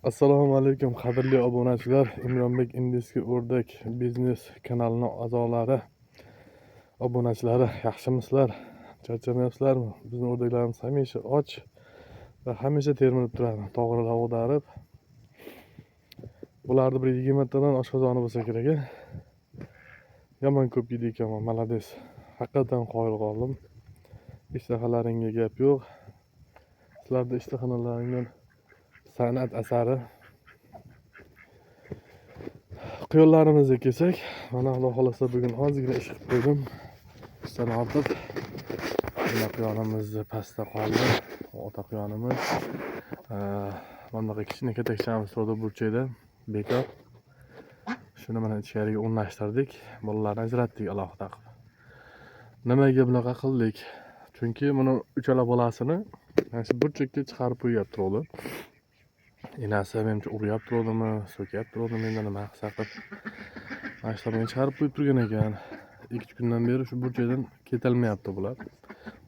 Assalomu alaykum qadrli obunachilar, Imronbek Indeski O'rdak biznes kanalining a'zolari, obunachilari, yaxshimisizlar? Charchamayapsizlarmi? Bizning o'rdaklarimiz hamisha och va hamisha termilib turadi, to'g'rilar ag'darib. Bularni bir 20 tadan oshqozoni bo'lsa kerak. Yomon ko'p yeydi ekanman, malades. Haqiqatan qoyil qoldim. Ishtahalaringga gap yo'q. Sizlarda ishtahalaringdan san'at asari. Quyonlarimizga kelsak, mana Xudo xolasa bugun ozgina ish qilib qo'ydim. Ishdan ortiq. Mana quyonimiz pastda qoldi. Ota quyonimiz. Mana kichkina katakchamiz turdi burchakda, bekor. Shuni mana ichkariga o'rnashtirdik. Bolalarni ajratdik alohida qilib. Nimaga bunaqa qildik? Chunki buni uchala bolasini mana shu burchakka chiqarib qo'yapti turdi. Enasi menimcha uryapti turadimi, so'kyapti turadimi, endi nima qilsa qilib. Mana shularni chiqarib qo'yib turgan ekan. 2 kundan beri shu burchakdan ketilmayapti bular.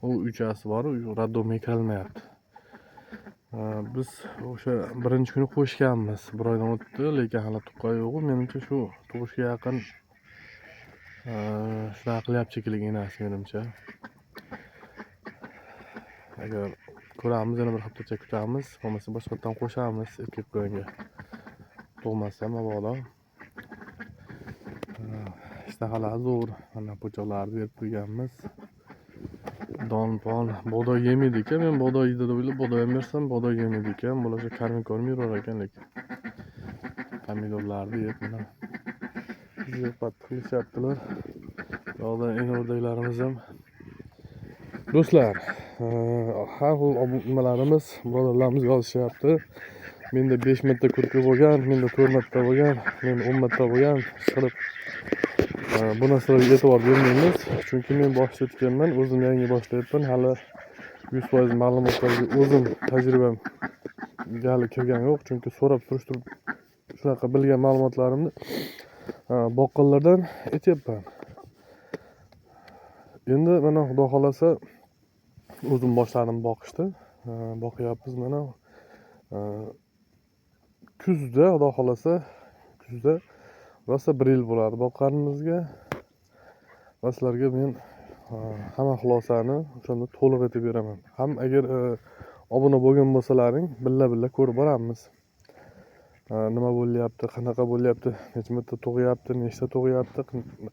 U uchasi bor, raddomga kirolmayapti. Biz o'sha birinchi kuni qo'shganmiz. Bir oydan o'tdi, lekin hali tuqqan yo'q. Menimcha shu tug'ishga yaqin shunaqa qilyapti shekilli enasi menimcha. Agar ko'ramiz, yana bir haftacha kutamiz, bo'lmasa boshqatdan qo'shamiz erkak quyonga. Tug'masa mabodo. Ishtahalar zo'r. Mana po'choqlarni berib qo'yganmiz. Don-pon, bug'doy yemaydi ekan. Men bug'doy yeydi deb o'ylab bug'doy ham bersam, bug'doy yemaydi ekan. Bular shu karmin yurar ekan lekin. Pomidorlarni yeb mana ziyorat qilishyaptilar. Yo'qda eng o'rdaklarimiz ham. Do'stlar, har xil nimalarimiz, birodarlarimiz yozishyapti. Menda 5 marta kurka bo'lgan, menda 4 marta bo'lgan, menda 10 marta bo'lgan. Qilib bu narsalarga e'tibor bermaymiz, chunki men boshlayotganman, o'zim yangi boshlayapman, hali 100% ma'lumotlarga o'zim tajribam hali kirgan yo'q, chunki so'rab surishtirib shunaqa bilgan ma'lumotlarimni boqqanlardan aytyapman. Endi mana Xudo xolasa o'zim boshladim boqishda. Boqyapmiz mana kuzda, Xudo xolasa kuzda rosa 1 yil bo'ladi boqqanimizga. Va sizlarga men hamma xulosani o'shanda to'liq aytib beraman. Ham agar obuna bo'lgan bo'lsalaring, billa ko'rib boramiz. Nima bo'lyapti, qanaqa bo'lyapti, necha marta tug'yapti, nechta tug'yapti,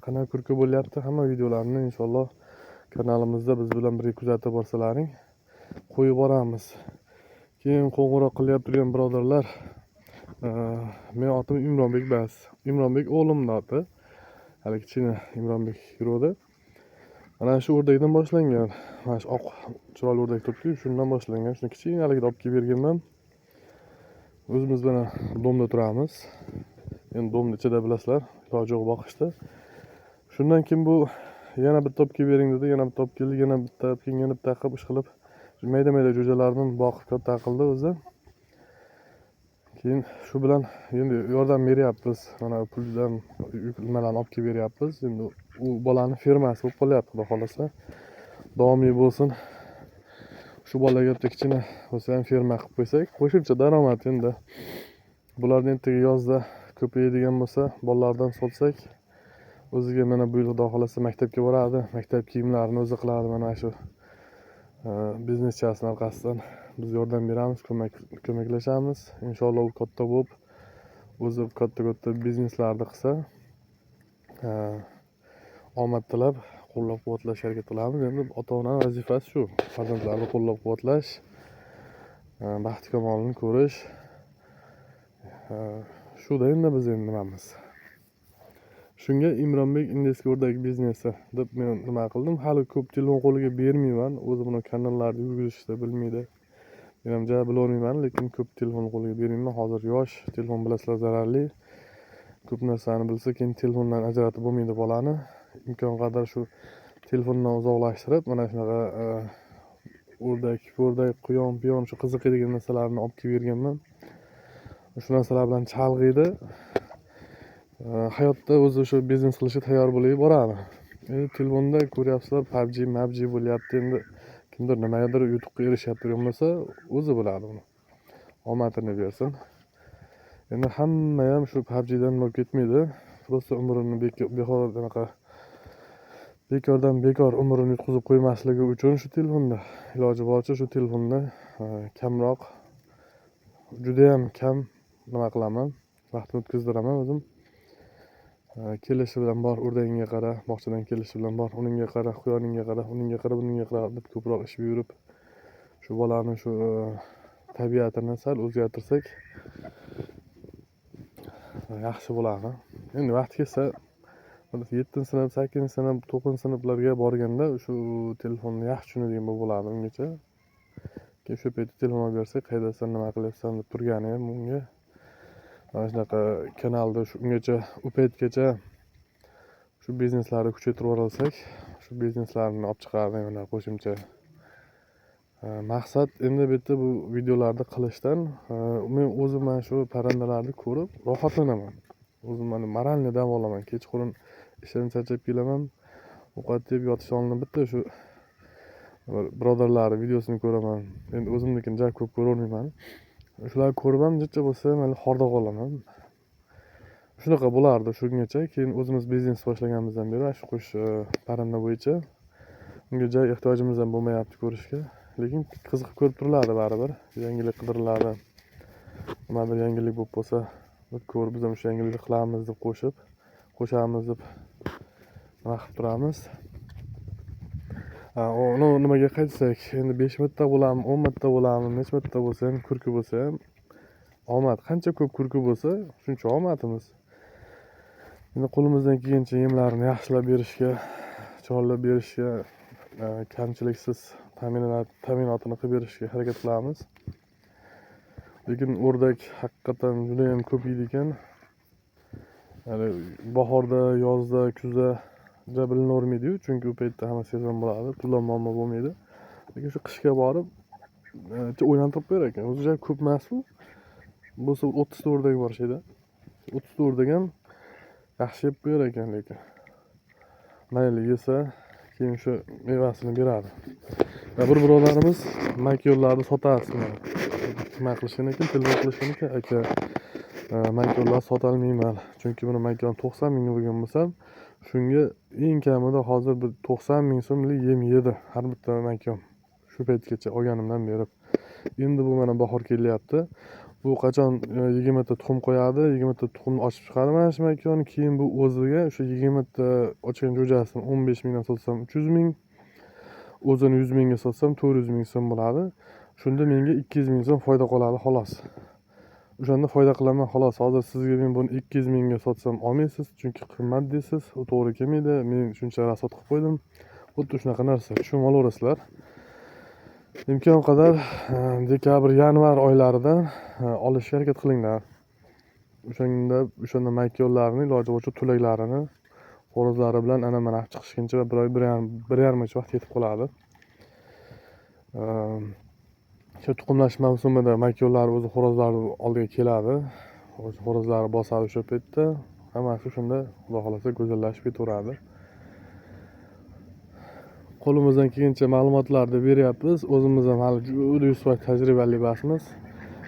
qanaqa kurka bo'lyapti, hamma videolarni inshaalloh kanalimizda biz bilan birga kuzatib borsalaring qo'yib boramiz. Keyin qo'ng'iroq qilyapti turgan birodarlar, men otim Imronbek bas. Imronbek o'g'limning oti. Hali kichkina Imronbek yuradi. Mana shu o'rdakdan boshlangan. Mana shu oq chiroyli o'rdak turibdi, shundan boshlangan. Shuni kichkinaligida olib kelib berganman. O'zimiz mana domda turamiz. Endi domni ichida bilasizlar, iloji yo'q boqishda. Shundan keyin bu yana bitta olib kelib bering dedi, yana bitta olib keldi, yana bitta olib kelgan, yana bitta qilib ish qilib, mayda jo'jalarni boqib katta qildi o'zi. Keyin shu bilan endi yordam beryapmiz. Mana puldan nimalarni olib kelib beryapmiz. Endi u bolaning fermasi bo'lib qolyapti, xudo xolasa. Davomiy bo'lsin. Shu bolaga kichkina bo'lsa ham ferma qilib qo'ysak, qo'shimcha daromad endi. Bularni ertaga yozda ko'payadigan bo'lsa, bolalardan sotsak, o'ziga mana bu yil xudo xolasa maktabga boradi, maktab kiyimlarini o'zi qiladi. Mana shu bizneschasini orqasidan biz yordam beramiz, ko'maklashamiz. Inshaalloh u katta bo'lib, o'zi katta bizneslarni qilsa, omad tilab, qo'llab-quvvatlashga harakat qilamiz. Endi ota-ona vazifasi shu, farzandlarni qo'llab-quvvatlash, baxt kamolini ko'rish. Shuda endi biz nimamiz. Shunga Imronbek Indeski O'rdak biznesi deb men nima qildim? Hali ko'p telefon qo'liga bermayman. O'zi buni kanallarni yurgizishni bilmaydi. Men ham javob bilolmayman, lekin ko'p telefon qo'liga bermayman. Hozir yosh, telefon bilasizlar zararli. Ko'p narsani bilsa, keyin telefondan ajratib bo'lmaydi bolani. Imkon qadar shu telefondan uzoqlashtirib, mana shunaqa o'rdak, quyon, shu qiziqadigan narsalarni olib kelib berganman. Shu narsalar bilan chalg'iydi. Hayotda o'zi o'sha biznes qilishga tayyor bo'lib boradi. Telefonda ko'ryapsizlar, PUBG bo'lyapti. Endi kimdir nimagadir yutuqqa erishyapti bo'lmasa, o'zi biladi buni. Omadini bersin. Endi hamma ham shu PUBG'dan bo'lib ketmaydi. Просто umrini bekordan bekor umrini yutqizib qo'ymasligi uchun shu telefonda iloji boricha shu telefonda kamroq, judayam kam nima qilaman, vaqtni o'tkazdiraman o'zim. Kelishi bilan bor, o'rdagingga qara, bog'chadan kelishi bilan bor, uningga qara, quyoningga qara, uningga qara, buningga qara deb ko'proq ish buyurib, shu bolani shu tabiatini sal o'zgartirsak yaxshi bo'ladi. Endi vaqt kelsa 7-sinf, 8-sinf, 9-sinflarga borganda shu telefonni yaxshi tushunadigan bo'ladi ungacha. Keyin shu paytda telefon olib bersak, qaydasan, nima qilyapsan deb turgani ham unga mana shunaqa kanalda ungacha u paytgacha shu bizneslarni kuchaytirib yuborsak, shu bizneslarni olib chiqardi yana qo'shimcha. Maqsad endi bu yerda bu videolarni qilishdan men o'zim mana shu parrandalarni ko'rib rohatlanaman. O'zim mana moralniy dam olaman. Kechqurun ishdan charchab kelaman, ovqat yeb yotishga oldin bitta shu birodarlar videosini ko'raman. Endi o'zimnikini juda ko'p ko'ravermayman. Shularni ko'rib ham jicha bo'lsa mayli horda qolaman. Shunaqa bo'lardi shungacha. Keyin o'zimiz biznes boshlaganimizdan beri shu qush parranda bo'yicha unga juda ehtiyojimiz ham bo'lmayapti ko'rishga. Lekin qiziqib ko'rib turiladi baribir. Yangilik qidiriladi. Nimadir yangilik bo'lib bo'lsa, ko'rib biz ham o'sha yangilikni qilamiz deb qo'shamiz deb nima qilib turamiz. Uni nimaga qaytsak, endi 5 marta bo'ladimi, 10 marta bo'ladimi, necha marta bo'lsa ham, kurki bo'lsa ham omad. Qancha ko'p kurki bo'lsa, shuncha omadimiz. Endi qo'limizdan kelgancha yemlarni yaxshilab berishga, chorlab berishga, kamchiliksiz ta'minotini qilib berishga harakat qilamiz. Lekin o'rdak haqiqatan juda ham ko'p yeydi ekan. Ya'ni bahorda, yozda, kuzda juda bilinavermaydi-yu, chunki u paytda hamma sezon bo'ladi, puldan muammo bo'lmaydi. Lekin shu qishga borib o'ylantirib qo'yar ekan. O'zi juda ko'p emas bu. Bo'lsa 30 ta o'rdak bor shayda. 30 ta o'rdak ham yaxshi yeb qo'yar ekan lekin. Mayli yesa, keyin shu mevasini beradi. Bir birodarimiz makyollarni sotasiz mana. Nima qilishgan ekan, telefon qilishgan ekan, aka makyollar sotolmayman. Chunki buni makyoni 90 ming bo'lgan bo'lsam, shunga eng kamida hozir bir 90 ming so'mlik yem yedi har bitta makyon. Shu paytgacha olganimdan beri. Endi bu mana bahor kelyapti. Bu qachon 20 ta tuxum qo'yadi, 20 ta tuxumni ochib chiqarib mana shu makyonni, keyin bu o'ziga o'sha 20 ta ochgan jo'jasini 15 mingdan sotsam 300 ming, o'zini 100 mingga sotsam 400 ming so'm bo'ladi. Shunda menga 200 ming so'm foyda qoladi xolos. O'shanda foyda qilaman xolos. Hozir sizga men buni 200 mingga sotsam olmaysiz, chunki qimmat deysiz, u to'g'ri kelmaydi. Men shuncha rasot qilib qo'ydim. Xuddi shunaqa narsa, tushunib olaverasizlar. Imkon qadar dekabr, yanvar oylarida olishga harakat qilinglar. O'shanda makyonlarni iloji boricha tulaklarini xo'rozlari bilan ana mana chiqishguncha bir oy, bir yarim oy vaqt yetib qoladi. Shu tuxumlash mavsumida makyonlar o'zi xo'rozlarning oldiga keladi. O'sha xo'rozlar bosadi o'sha paytda. Hammasi shunda xudo xolasa go'zallashib ketaveradi. Qo'limizdan kelgancha ma'lumotlarni beryapmiz. O'zimiz ham hali juda 100% tajribali emasmiz.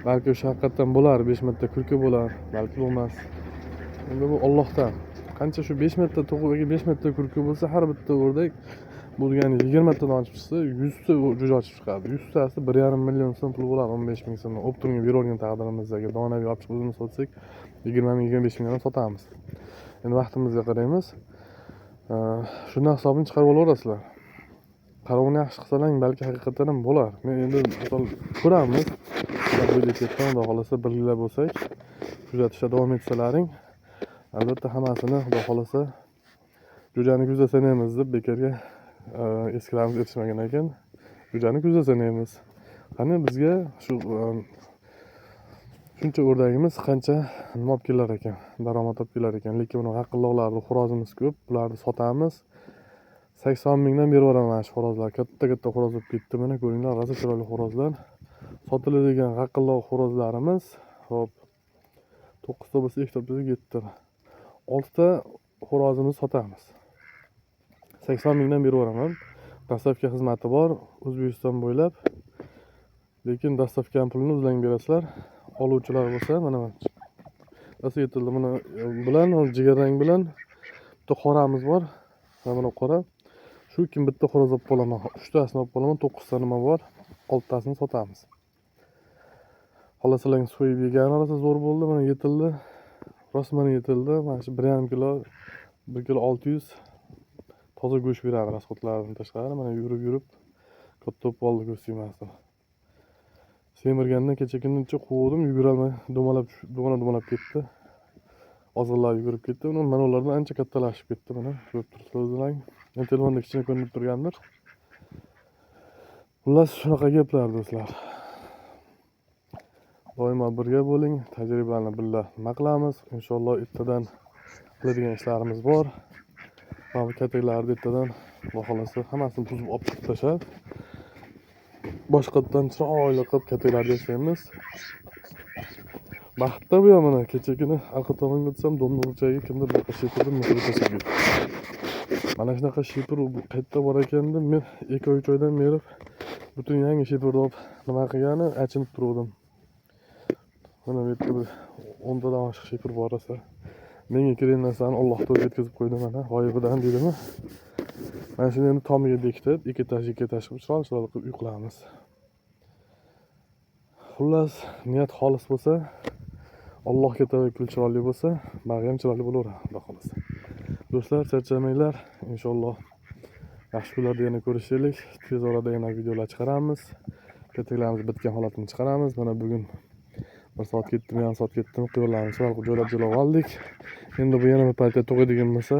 Balki o'sha haqiqatan bo'lar, 5 marta kurka bo'lar, balki bo'lmas. Endi bu Allohdan. Qancha shu 5 marta tug'ilgan 5 marta kurka bo'lsa, har bitta o'rdak bu degani 20 tadan ochib chiqsa, 100 ta jo'ja ochib chiqadi. 100 tasi 1,5 million so'm pul bo'ladi, 15 ming so'm. Optimga berib taqdirimizdagi donaviy olib chiqib o'zimiz sotsak, 20 ming, 25 mingdan sotamiz. Endi vaqtimizga qaraymiz. Shundan hisobini chiqarib olaverasizlar. Qarovni yaxshi qilsalang, balki haqiqatan ham bo'lar. Men endi misol ko'ramiz. Videodan xudo xolasa birga bo'lsak, kuzatishda davom etsalaring, albatta hammasini xudo xolasa jo'jani kuzda sanaymiz deb bekorga eskilarimiz aytishmagan ekan. Jo'jani kuzda sanaymiz. Qani bizga shu shuncha o'rdagimiz qancha nima olib kelar ekan, daromad olib kelar ekan. Lekin buni g'aqilloqlarni xo'rozimiz ko'p, bularni sotamiz. 80 mingdan berib yuboraman shu xo'rozlar. Katta xo'roz bo'lib ketdi. Mana ko'ringlar, g'azab chiroyli xo'rozlar. Sotiladigan g'aqilloq xo'rozlarimiz, hop 9 ta bo'lsa, 2 ta bo'lsa 7 ta. 6 ta xo'rozimizni sotamiz. 80 mingdan berib yuboraman. Dastavka xizmati bor, O'zbekiston bo'ylab. Lekin dastavka pulini o'zlaring berasizlar. Oluvchilar bo'lsa, mana rosa yetildi. Mana bilan jigarrang bilan bitta qoramiz bor. Mana qora. Shu kim bitta xo'roz olib qolaman. 3 tasini olib qolaman, 9 ta nima bor. 6 tasini sotamiz. Xohlasalar so'yib yegani rosa zo'r bo'ldi. Mana yetildi. Rosa mana yetildi. Mana shu 1,5 kilo 1 kilo 600 toza go'sht beradi rasxodlardan tashqari. Mana yurib katta bo'ldi go'sht yemasi. Semirgandan kecha-kungacha quvdim, yugurolmay dumalab ketdi. Ozg'inlab yugurib ketdi. Mana ulardan ancha kattalashib ketdi. Mana ko'rib turibsizlar o'zlaring. Men telefonda kichkina ko'rinib turgandir. Xullas shunaqa gaplar do'stlar. Doimo birga bo'ling, tajribani birga nima qilamiz. Inshaalloh ertadan qiladigan ishlarimiz bor. Mana bu kataklarni ertadan Xudo xolasa hammasini buzib olib chiqib tashlab, boshqatdan chiroyli qilib kataklarni yasaymiz. Baxtda bu mana kecha kuni orqa tomonga o'tsam, domlachaga kimdir bir shepirni muhri tashlab ketdi. Mana shunaqa shepir qayerda bor ekanda, men 2-3 oydan beri butun yangi shepirni olib nima qilgani achinib turdim. Mana bu yerda bir 10 tadan oshiq shepir bor esa. Menga kerak narsani Allohga o'zi yetkazib qo'ydi mana g'oyibidan deydimi. Mana shuni endi tomiga bekitib, ikki tash qilib chiroyli qilib uy qilamiz. Xullas, niyat xolis bo'lsa, Allohga tavakkul chiroyli bo'lsa, bag'i ham chiroyli bo'laveradi, xudo xolasa. Do'stlar, charchamanglar. Inshaalloh yaxshi kunlarda yana ko'rishaylik. Tez orada yana videolar chiqaramiz. Kataklarimiz bitgan holatini chiqaramiz. Mana bugun 1 soat ketdimi, yarim soat ketdimi, quyonlarni chiroyli joylab oldik. Endi bu yana bir partiya tug'adigan bo'lsa,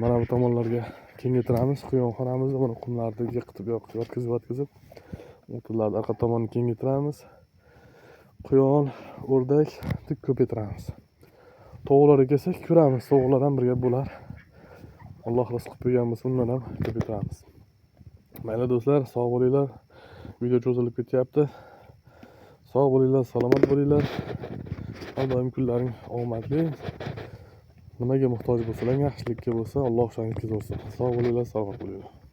mana bu tomonlarga kengaytiramiz. Quyonxonamizni mana qumlarni yiqitib yotkizib, o'tlarni orqa tomonini kengaytiramiz. Quyon, o'rdak tik ko'paytiramiz. Tovuqlarga kelsak, ko'ramiz, tovuqlar ham birga bo'lar. Alloh rizq qilib bergan bo'lsa, undan ham ko'paytiramiz. Mayli do'stlar, sog' bo'linglar. Video cho'zilib ketyapti. Sog' bo'linglar, salomat bo'linglar. Har doim kunlaring omadli. Nimaga muhtoj bo'lsalar, yaxshilikka bo'lsa, Alloh o'shani yetkazib bersin. Sog' bo'linglar, salomat bo'linglar.